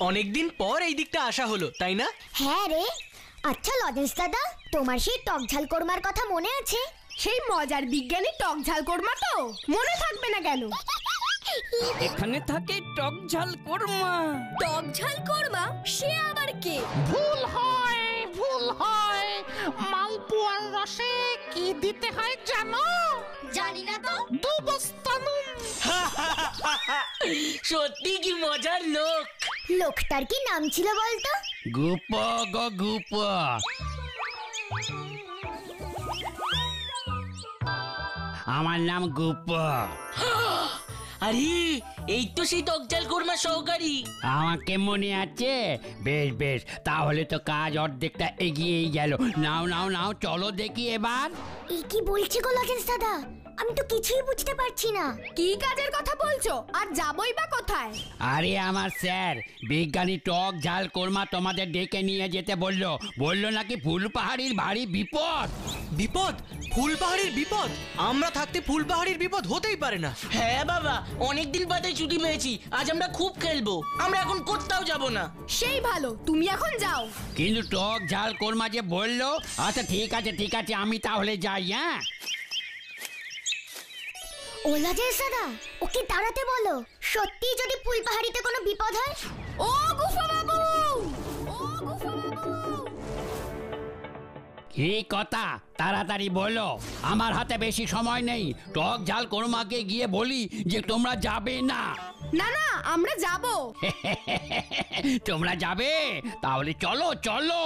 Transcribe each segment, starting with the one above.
অনেকদিন পর এই দিকটা আসা হলো, তাই না? হ্যাঁ রে। আচ্ছা লজেন্স দাদা, তোমার সেই টক ঝাল কোরমার কথা মনে আছে? সেই মজার বিজ্ঞানী টক ঝাল কোরমা তো মনে থাকবে না কেন? এখানে থাকে টক ঝাল কোরমা। টক ঝাল কোরমা সে আবার কে? ভুল হয়, ভুল হয়। মালপোয়ার রসে কি দিতে হয় জানো? জানি না তো। 2 বস্তা নুন। সত্যি কি মজার লোক। লোকটার কি নাম ছিল বলতো? গুপ গো গুপ। আমার নাম গুপ। আরে এই তো সেই টকঝাল কোরমা সহকারী। আমাকে মনে আছে? বেশ বেশ, তাহলে তো কাজ অর্ধেকটা এগিয়েই গেল। নাও নাও নাও, চলো দেখি এবার। এই কি বলছে গো লজেন্স দাদা? আমি তো কিছুই বুঝতে পারছি না। কি কাজের কথা বলছো? আর যাবই বা কোথায়? আরে আমার স্যার, বিজ্ঞানী টক ঝাল কোরমা তোমাদের ডেকে নিয়ে যেতে বললো নাকি ফুলপাহাড়ির ভারী বিপদ। বিপদ? ফুলপাহাড়ির বিপদ? আমরা থাকতে ফুলপাহাড়ির বিপদ হতেই পারে না। হ্যাঁ বাবা, অনেকদিন বাদে ছুটি পেয়েছি, আজ আমরা খুব খেলবো। আমরা এখন কোথাও যাব না। সেই ভালো, তুমি এখন যাও। কিন্তু টক ঝাল কোরমা যে বললো। আচ্ছা ঠিক আছে ঠিক আছে, আমি তাহলে যাই। হ্যাঁ ও লজেন্স দাদা, ওকে দাঁড়াতে বলো। সত্যি যদি ফুলপাহাড়িতে কোনো বিপদ হয়? ও গুফা বাবু, ও গুফা বাবু। কি কথা, তাড়াতাড়ি বলো, আমার হাতে বেশি সময় নেই। টক ঝাল কোরমাকে গিয়ে বলি যে তোমরা যাবে না। না না, আমরা যাব। তোমরা যাবে? তাহলে চলো চলো।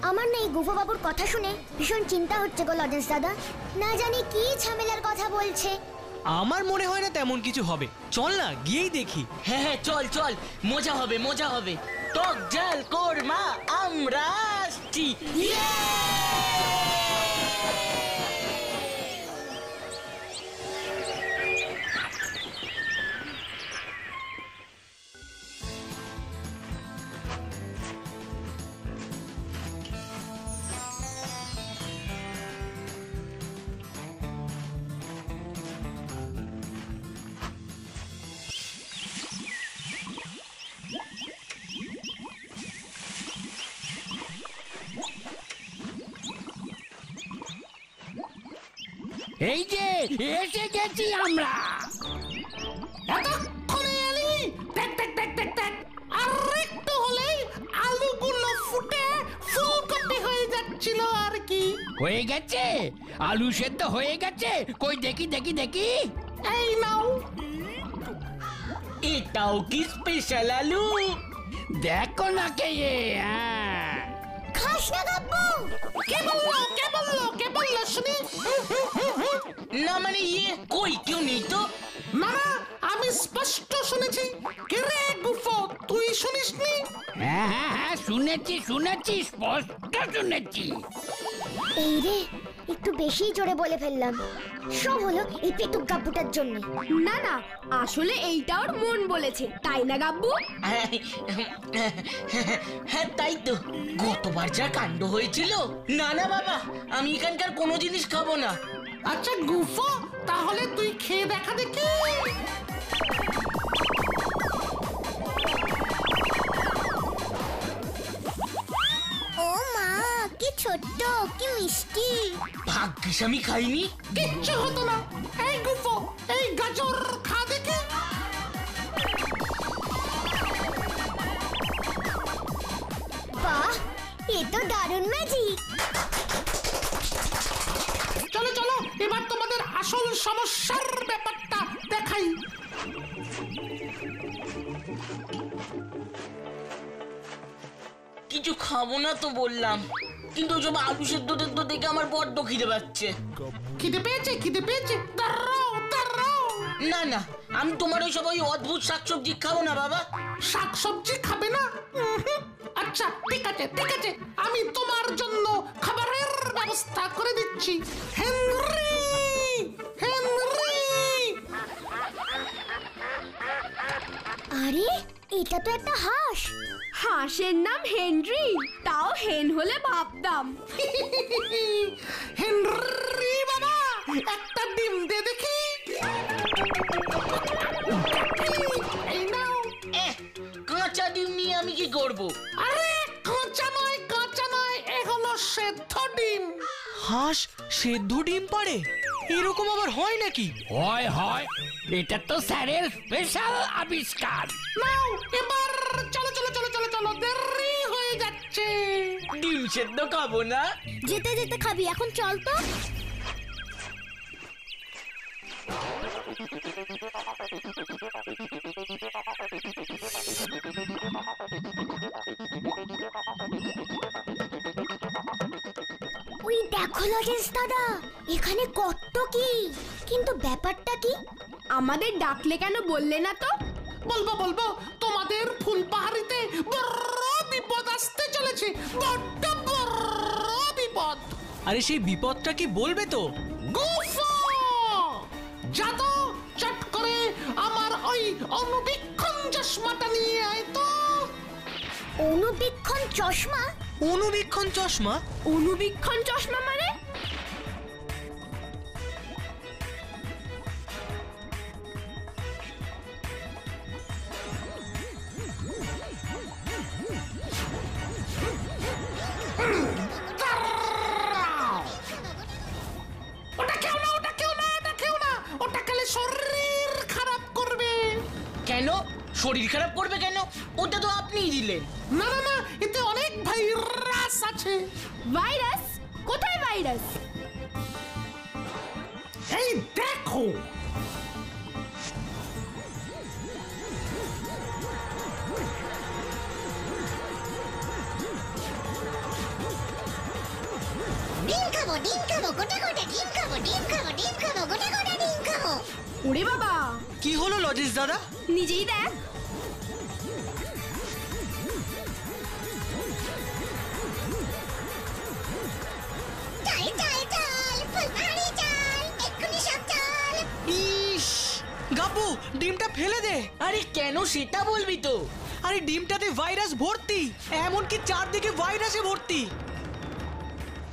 আমার না এই গুফা বাবুর কথা শুনে ভীষণ চিন্তা হচ্ছে গো লজেন্স দাদা। না জানি কি ঝামেলার কথা বলছে। আমার মনে হয় না তেমন কিছু হবে। চল না গিয়েই দেখি। হ্যাঁ হ্যাঁ, চল চল, মজা হবে মজা হবে। টকঝাল কোরমা আমরা আসছি। এই যে এসে গেছি আমরা। এতক্ষণে এলি? দেখ দেখ দেখ দেখ দেখ, আর একটু হলেই আলুগুলো ফুটে ফুলকপি হয়ে যাচ্ছিল আর কি। হয়ে গেছে? আলু সেদ্ধ হয়ে গেছে? কই দেখি দেখি দেখি। এই নাও। এটাও কি স্পেশাল আলু? দেখো না কে এ। হ্যাঁ খাস না গাব্বু। কে বললো কে বললো কে বললো শুনি? না মানে কই কেউ নেই তো। না না, আমি স্পষ্ট শুনেছি। কে রে গুফো, তুই শুনিসনি? হ্যাঁ হ্যাঁ হ্যাঁ, শুনেছি শুনেছি, স্পষ্ট শুনেছি। এই রে, একটু বেশি জোরে বলে ফেললাম। সব হলো এই পেটুক গাব্বুটার জন্য। না না, আসলে এইটা ওর মন বলেছে, তাই না গাব্বু? হ্যাঁ তাই তো, গতবার যা কাণ্ড হয়েছিল। না না বাবা, আমি এখানকার কোনো জিনিস খাবো না। আচ্ছা গুফো, তাহলে তুই খেয়ে দেখা দেখি। ও মা, কি ছোট্ট, কি মিষ্টি। ভাগ্যিস আমি খাইনি। কিচ্ছু হতো না। এই গুফো, এই গাজর খা দেখি। বাহ, এ তো দারুণ ম্যাজিক। চলো চলো, এবার তোমাদের আসল সমস্যার ব্যাপারটা দেখাই। কিছু খাবো না তো বললাম, কিন্তু ওসব আলু সেদ্ধ টেদ্ধ দেখে আমার বড্ড খিদে পাচ্ছে। খিদে পেয়েছে খিদে পেয়েছে, দাঁড়াও দাঁড়াও। না না, আমি তোমার ওই সব ওই অদ্ভুত শাকসবজি খাবো না বাবা। শাকসবজি খাবে না? আচ্ছা ঠিক আছে ঠিক আছে, আমি তোমার জন্য খাবারের ব্যবস্থা করে দিচ্ছি। Henry, Henry. আরে, এটা তো একটা হাঁস। হাঁসের নাম হেনরি? তাও হেন হলে ভাবতাম। হেনরি বাবা, একটা ডিম দে দেখি। সেদ্ধ ডিম। হাঁস সেদ্ধ ডিম পারে? এরকম আবার হয় নাকি? হয় হয়, এটা তো স্যারের স্পেশাল আবিষ্কার। নাও এবার চলো চলো চলো চলো চলো, দেরি হয়ে যাচ্ছে। ডিম সেদ্ধ খাবো না? যেতে যেতে খাবি, এখন চল তো। ওই দেখো লজেন্স দাদা, এখানে কত কি, কিন্তু ব্যাপারটা কি? আমাদের ডাকলে কেন বললে না তো? বলবো বলবো, তোমাদের ফুলপাহাড়িতে বড় বিপদ আসতে চলেছে, বড্ড বড় বিপদ। আরে সেই বিপদটা কি বলবে তো? গুফো! যা তো, চট করে আমার ওই অনুবীক্ষণ চশমাটা নিয়ে আয় তো। অনুবীক্ষণ চশমা? অনুবীক্ষণ চশমা? অনুবীক্ষণ চশমা মানে? ওটা খেও না, ওটা খেও না, ওটা খেও না, ওটা খেলে শরীর খারাপ করবে। কেন শরীর খারাপ করবে কেন? ওটা তো আপনিই দিলেন। না না না, এতে অনেক ভাইরাস আছে। ভাইরাস? কোথায় ভাইরাস? এই দেখো। ডিম খাবো, ডিম খাবো, গোটা গোটা ডিম খাবো, ডিম খাবো, ডিম খাবো, গোটা গোটা ডিম খাবো। ওরে বাবা, কি হলো লজেন্স দাদা? নিজেই দেখ। চল চল চল, ফুলবাড়ি চল, এক্ষুনি সব চল। ইস, গাব্বু ডিমটা ফেলে দে। আরে কেন সেটা বলবি তো। আরে ডিমটাতে ভাইরাস ভর্তি, এমনকি চারদিকে ভাইরাসে ভর্তি।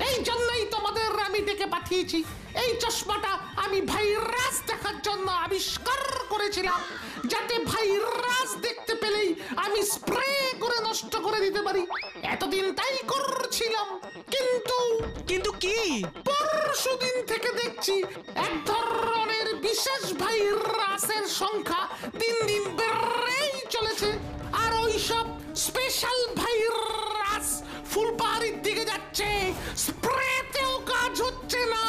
এই জন্যই তোমাদের আমি ডেকে পাঠিয়েছি। এই চশমাটা আমি ভাইরাস দেখার জন্য আবিষ্কার করেছিলাম, যাতে ভাইরাস দেখতে পেলেই আমি স্প্রে করে নষ্ট করে দিতে পারি। এতদিন তাই করছিলাম, কিন্তু কিন্তু কি? পরশুদিন থেকে দেখছি এক ধরনের বিশেষ ভাইরাসের সংখ্যা দিন দিন বেড়েই চলেছে। আর ওইসব স্পেশাল ভাইরাস ফুলপাহাড়ির দিকে যাচ্ছে, স্প্রেতেও কাজ হচ্ছে না।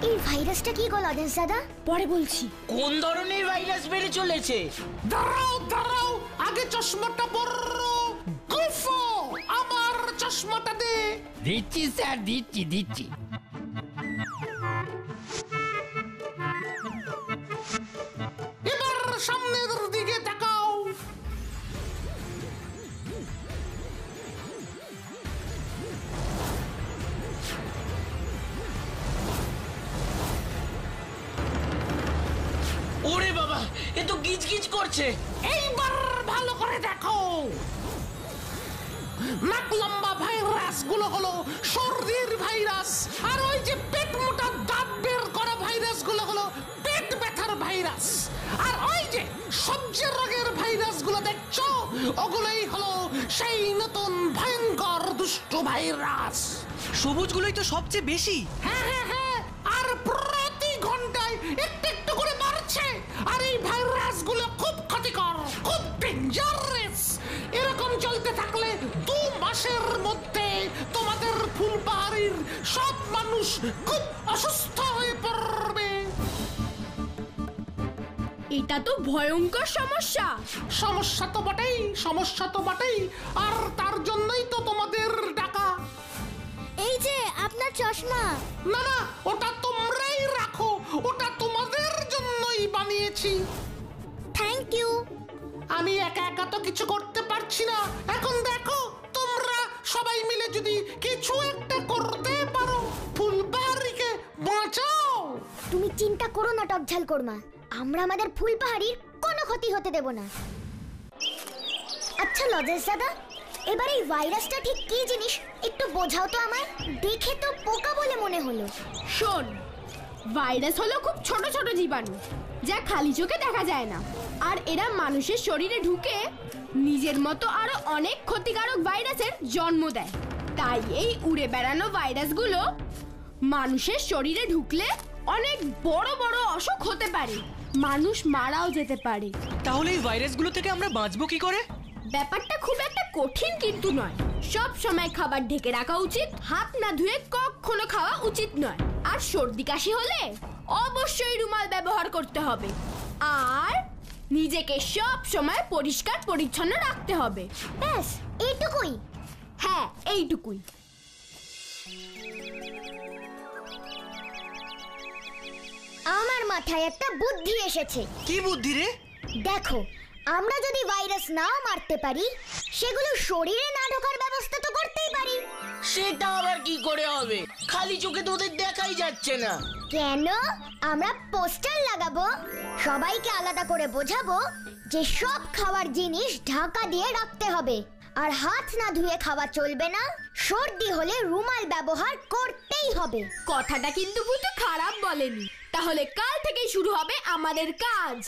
এই ভাইরাসটা কি গো লজেন্স দাদা? পরে বলছি। কোন ধরনের ভাইরাস বেড়ে চলেছে? দাঁড়াও দাঁড়াও, আগে চশমাটা বড় গুফো, আমার চশমাটা দে। দিচ্ছি স্যার, দিচ্ছি দিচ্ছি। এবার সামনের দিকে তাকাও। ওরে বাবা, এ তো গিজ গিজ করছে। এইবার ভালো করে দেখো। নাক লম্বা ভাইরাস গুলো হলো সর্দির ভাইরাস, আর ওই যে পেট মোটা দাঁত বের করা ভাইরাস গুলো হলো পেট ব্যথার ভাইরাস, আর ওই যে সবজি রোগের ভাইরাস গুলো দেখছো, ওগুলোই হলো সেই নতুন ভয়ঙ্কর দুষ্ট ভাইরাস। সবুজগুলোই তো সবচেয়ে বেশি। হ্যাঁ হ্যাঁ হ্যাঁ, আর প্রতি ঘন্টায় একটু একটু করে বাড়ছে। আর এই ভাইরাস গুলো খুব ক্ষতিকর, খুব ডেঞ্জারাস। এরকম চলতে থাকলে 2 মাসের মধ্যে তোমাদের ফুলপাহাড়ির সব মানুষ খুব অসুস্থ হয়ে পড়বে। এটা তো ভয়ঙ্কর সমস্যা। সমস্যা তো বটেই, সমস্যা তো বটেই, আর তার জন্যই তো তোমাদের ডাকা। এই যে আপনার চশমা। না না, ওটা তোমরাই রাখো, ওটা তোমাদের জন্যই বানিয়েছি। Thank you. আমি একা একা তো কিছু করতে পারছি না। এখন দেখো, তোমরা সবাই মিলে যদি কিছু একটা করতে পারো, ফুলবাড়িকে বাঁচাও। তুমি চিন্তা করো না টকঝাল কোরমা, আমরা আমাদের ফুলপাহাড়ির কোনো ক্ষতি হতে দেব না। আচ্ছা লজেন্স দাদা, এবার এই ভাইরাসটা ঠিক কি জিনিস একটু বোঝাও তো আমায়। দেখে তো পোকা বলে মনে হলো। শোন, ভাইরাস হলো খুব ছোট ছোট জীবাণু, যা খালি চোখে দেখা যায় না। আর এরা মানুষের শরীরে ঢুকে নিজের মতো আরো অনেক ক্ষতিকারক ভাইরাসের জন্ম দেয়। তাই এই উড়ে বেড়ানো ভাইরাসগুলো মানুষের শরীরে ঢুকলে অনেক বড় বড় অসুখ হতে পারে, মানুষ মারাও যেতে পারে। তাহলে এই ভাইরাসগুলো থেকে আমরা বাঁচবো কি করে? ব্যাপারটা খুব একটা কঠিন কিন্তু নয়। সব সময় খাবার ঢেকে রাখা উচিত, হাত না ধুয়ে কখনো খাওয়া উচিত নয়, আর সর্দি কাশি হলে অবশ্যই রুমাল ব্যবহার করতে হবে, আর নিজেকে সব সময় পরিষ্কার পরিচ্ছন্ন রাখতে হবে। ব্যাস এইটুকুই? হ্যাঁ, এইটুকুই। আমার মাথায় একটা বুদ্ধি এসেছে। কি বুদ্ধি রে? দেখো, আমরা যদি ভাইরাস নাও মারতে পারি, সেগুলো শরীরে না ঢোকার ব্যবস্থা তো করতেই পারি। সেটা আবার কি করে হবে? খালি চোখে তো ওদের দেখাই যাচ্ছে না। কেন? আমরা পোস্টার লাগাবো, সবাইকে আলাদা করে বোঝাবো যে সব খাবার জিনিস ঢাকা দিয়ে রাখতে হবে, আর হাত না ধুয়ে খাওয়া চলবে না, সর্দি হলে রুমাল ব্যবহার করতেই হবে। কথাটা কিন্তু ভূতু খারাপ বলেনি। তাহলে কাল থেকেই শুরু হবে আমাদের কাজ।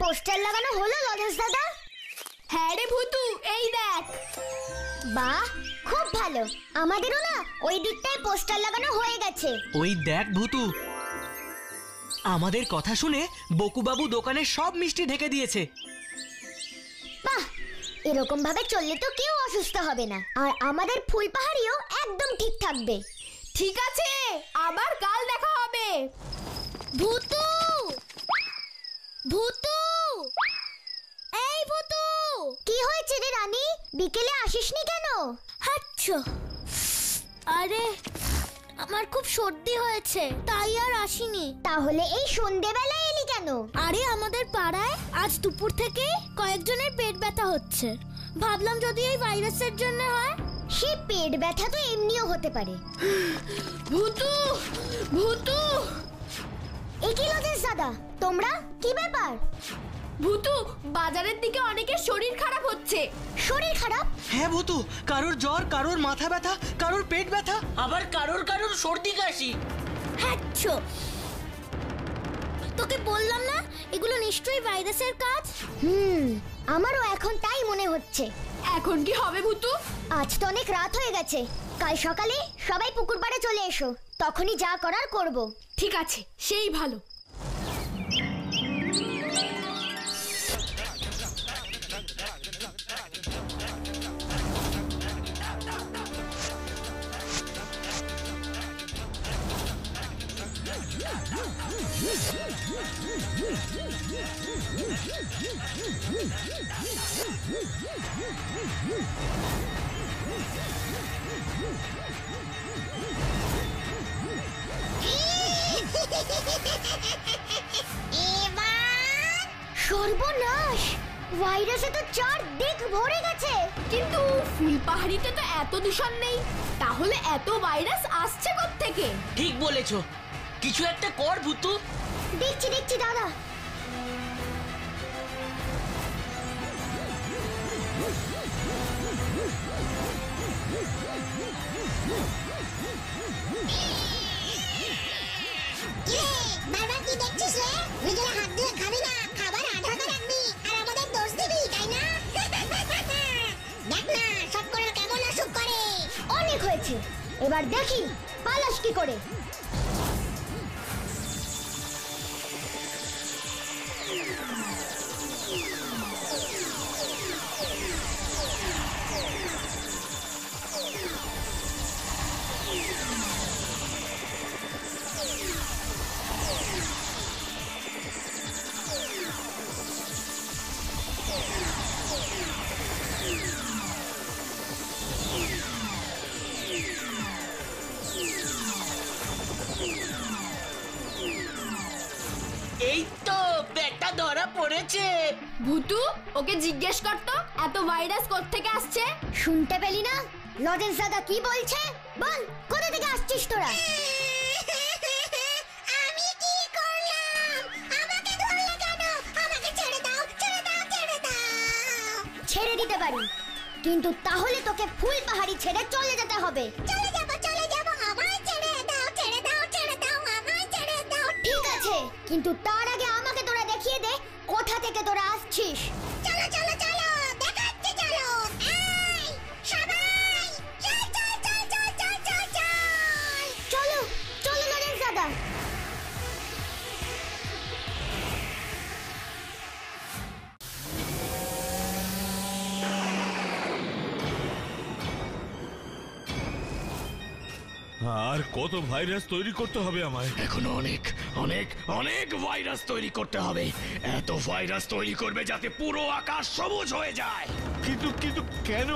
পোস্টার লাগানো হলো লজেন্স দাদা? হ্যাঁ রে ভূতু, এই দেখ। বাহ, খুব ভালো। আমাদেরও না ওই দিকটায় পোস্টার লাগানো হয়ে গেছে। ওই দেখ ভূতু, আমাদের কথা শুনে বকুবাবু দোকানের সব মিষ্টি ঢেকে দিয়েছে। বাহ, এরকম ভাবে চললে তো কেউ অসুস্থ হবে না, আর আমাদের ফুলপাহাড়িও একদম ঠিক থাকবে। ঠিক আছে, আবার কাল দেখা হবে। ভূতু, ভূতু, এই ভূতু! কি হয়েছে রে রানী? বিকেলে আসিসনি কেন? আচ্ছা, আরে আমার খুব সর্দি হয়েছে, তাই আর আসিনি। তাহলে এই সন্ধ্যেবেলায় এলি কেন? আরে আমাদের পাড়ায় আজ দুপুর থেকে কয়েকজনের পেট ব্যথা হচ্ছে, ভাবলাম যদি এই ভাইরাসের জন্য হয়। সে পেট ব্যথা তো এমনিও হতে পারে। ভূতু, ভূতু! এ কি লজেন্স দাদা, তোমরা কি ব্যাপার? ভূতু, বাজারের দিকে অনেকের শরীর খারাপ হচ্ছে। শরীর খারাপ? হ্যাঁ ভূতু, কারোর জ্বর, কারোর মাথা ব্যথা, কারোর পেট ব্যথা, আবার কারোর কারোর সর্দি কাশি। হাচ্ছো, তোকে বললাম না এগুলো নিশ্চয়ই ভাইরাসের কাজ। আমারও এখন তাই মনে হচ্ছে। এখন কি হবে ভূতু? আজ তো অনেক রাত হয়ে গেছে, কাল সকালে সবাই পুকুর পাড়ে চলে এসো, তখনই যা করার করব। ঠিক আছে, সেই ভালো। সর্বনাশ, ভাইরাসে তো চারদিক ভরে গেছে। কিন্তু ফুলপাহাড়িতে তো এত দূষণ নেই, তাহলে এত ভাইরাস আসছে কোত্থেকে? ঠিক বলেছো, কিছু একটা কর ভূতু। দেখছি দেখছি দাদা। বারবার কি দেখছিস রে? নিজের হাত দিয়ে খাবি না, খাবার আধাটা রাখবি আর আমাদের দোষ দিবি, তাই না? দেখ না সব করে কেমন অসুখ করে। অনেক হয়েছে, এবার দেখি পালাস কি করে। এই তো পেটটা ধরা পড়েছে। ভূতু, ওকে জিজ্ঞেস কর তো এত ভাইরাস কোত্থেকে আসছে। শুনতে পেলি না লজেন্স দাদা কি বলছে? বল, কোথা থেকে আসছিস তোরা? আমি কি করলাম? আমাকে ধরলে কেন? আমাকে ছেড়ে দাও, ছেড়ে দাও, ছেড়ে দাও। ছেড়ে দিতে পারি, কিন্তু তাহলে তোকে ফুলপাহাড়ি ছেড়ে চলে যেতে হবে। চলে যাব, আমায় ছেড়ে দাও, কিন্তু তার আগে আমাকে তোরা দেখিয়ে দে কোথা থেকে তোরা আসছিস। চলো চলো চলো, দেখাচ্ছি চলো। এই সবাই চল চল চল চল চল চল চল, চলো চলো লরেন্স দাদা। আর কত ভাইরাস তৈরি করতে হবে আমায়? এখনো অনেক অনেক অনেক ভাইরাস তৈরি করতে হবে। এত ভাইরাস তৈরি করবে যাতে পুরো আকাশ সবুজ হয়ে যায়। কিন্তু কিন্তু কেন?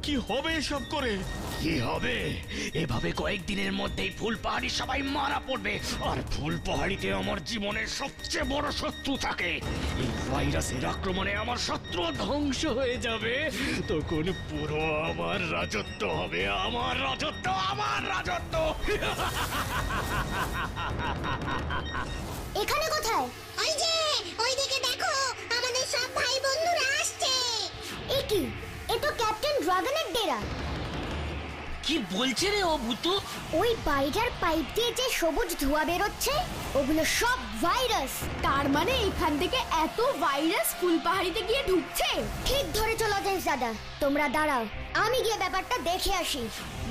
কি হবে এসব করে? কি হবে? এভাবে কয়েকদিনের মধ্যেই ফুল পাহাড়ি সবাই মারা পড়বে। আর ফুল পাহাড়িতে আমার জীবনের সবচেয়ে বড় শত্রু থাকে। এই ভাইরাসের আক্রমণে আমার শত্রু ধ্বংস হয়ে যাবে। তখন পুরো আমার রাজত্ব হবে, আমার রাজত্ব, আমার রাজত্ব। এখানে কোথায়? ওই যে ওইদিকে দেখো, আমাদের সব ভাই বন্ধুরা আসছে। এ কি? এ তো ক্যাপ্টেন ড্রাগনের ডেরা। কি বলছে রে ও ভূতু? ওই বাইরের পাইপ দিয়ে যে সবুজ ধোঁয়া বেরোচ্ছে ওগুলো সব ভাইরাস। তার মানে এখান থেকে এত ভাইরাস ফুল পাহাড়িতে গিয়ে ঢুকছে। ঠিক ধরেছো লজেন্স দাদা, তোমরা দাঁড়াও, আমি গিয়ে ব্যাপারটা দেখে আসি।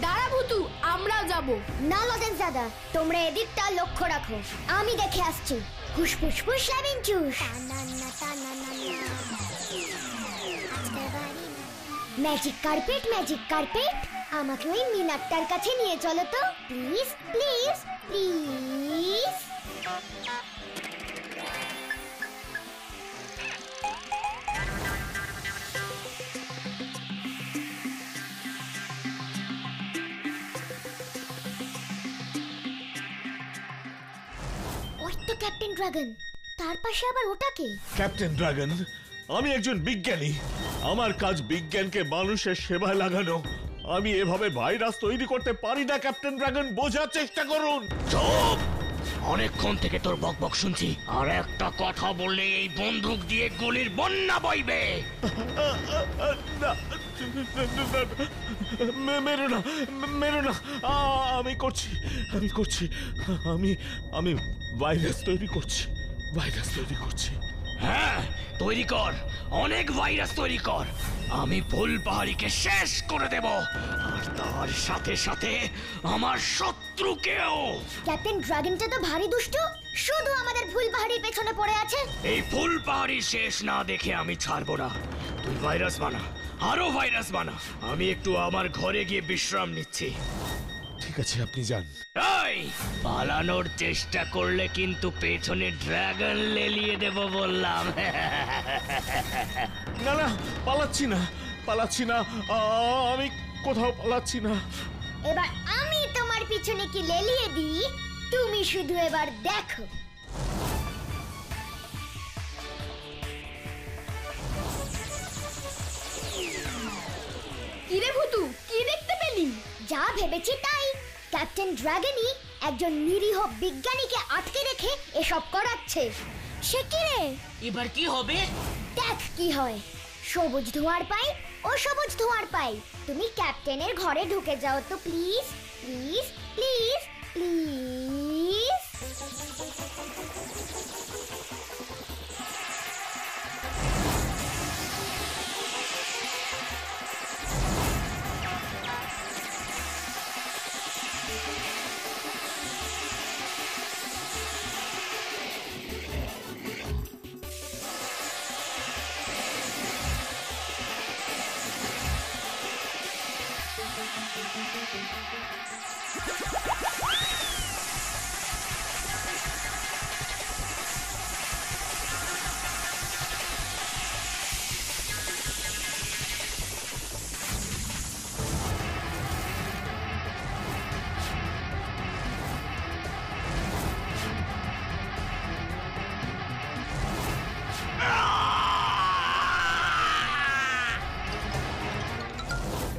দাঁড়া ভুতু, আমরাও যাব। না লজেন্স দাদা, তোমরা এদিকটা লক্ষ্য রাখো, আমি দেখে আসছি। হুস ফুস ফুস লাবিন চুস। ম্যাজিক কার্পেট, ম্যাজিক কার্পেট, আমাকে ওই মিনারটার কাছে নিয়ে চলো তো প্লিজ প্লিজ প্লিজ। ওই তো ক্যাপ্টেন ড্রাগন, তার পাশে আবার ওটা কে? ক্যাপ্টেন ড্রাগন, আমি একজন বিজ্ঞানী। আমার কাজ বিজ্ঞানকে মানুষের সেবায় লাগানো। আমি এভাবে ভাইরাস তৈরি করতে পারি না ক্যাপ্টেন ড্রাগন, বোঝার চেষ্টা করুন। চুপ! অনেকক্ষণ থেকে তোর বকবক শুনছি। আর একটা কথা বললে এই বন্দুক দিয়ে গুলির বন্যা বইবে। মেরো না, মেরো না। আমি করছি, আমি করছি। আমি ভাইরাস তৈরি করছি, ভাইরাস তৈরি করছি। হ্যাঁ, তৈরি কর, অনেক ভাইরাস তৈরি কর। আমি ফুল পাহাড়িকে শেষ করে দেব, আর তার সাথে সাথে আমার শত্রুকেও। ক্যাপ্টেন ড্রাগনটা তো ভারী দুষ্টু, শুধু আমাদের ফুল পাহাড়ির পেছনে পড়ে আছে। এই ফুল পাহাড়ি শেষ না দেখে আমি ছাড়বো না। তুই ভাইরাস বানা, আরো ভাইরাস বানা। আমি একটু আমার ঘরে গিয়ে বিশ্রাম নিচ্ছি। ঠিক আছে, আপনি যান। এই, পালানোর চেষ্টা করলে কিন্তু পেছনে ড্রাগন লেলিয়ে দেব বললাম। না না, পালাচ্ছি না, পালাচ্ছি না, আমি কোথাও পালাচ্ছি না। এবার আমি তোমার পিছনে কি লেলিয়ে দিই, তুমি শুধু এবার দেখো। কিরে ভুতু, কি দেখতে পেলি? যা ভেবেছি তাই। ক্যাপ্টেন ড্রাগনই একজন নিরীহ বিজ্ঞানীকে আটকে রেখে এসব করাচ্ছে। সে কি রে? এবার কি হবে? দেখ কি হয়। সবুজ ধোঁয়ার পাইপ ও সবুজ ধোঁয়ার পাইপ, তুমি ক্যাপ্টেনের ঘরে ঢুকে যাও তো প্লিজ প্লিজ প্লিজ প্লিজ।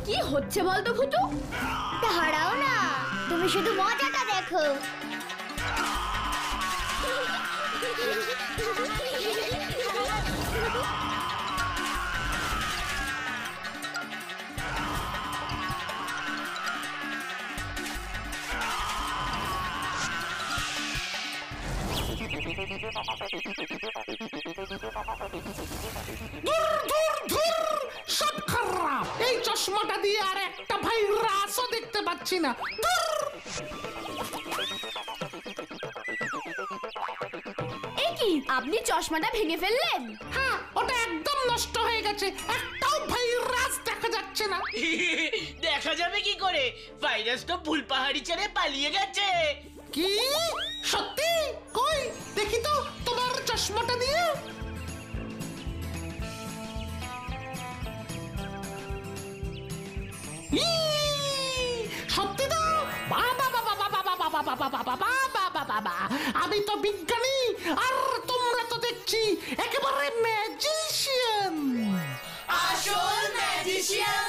কি হচ্ছে বলতো ভুতু? দাঁড়াও না, তুমি শুধু মজাটা দেখো। সব খারাপ। এই চশমাটা দিয়ে আর একটা ভাইরাসও দেখতে পাচ্ছি না। ধুর! এ কি, আপনি চশমাটা ভেঙে ফেললেন? হ্যাঁ, ওটা একদম নষ্ট হয়ে গেছে, একটাও ভাইরাস দেখা যাচ্ছে না। দেখা যাবে কি করে? ভাইরাস তো ফুল পাহাড়ি ছেড়ে পালিয়ে গেছে। কি সত্যি? কই দেখি তো তোমার চশমাটা দিয়ে। সত্যি তো? বাবা বাবা বাবা বাবা বাবা বাবা বাবা বাবা, আমি তো বিজ্ঞানী আর তোমরা তো দেখছি একেবারে ম্যাজিশিয়ান। আসল ম্যাজিশিয়ান।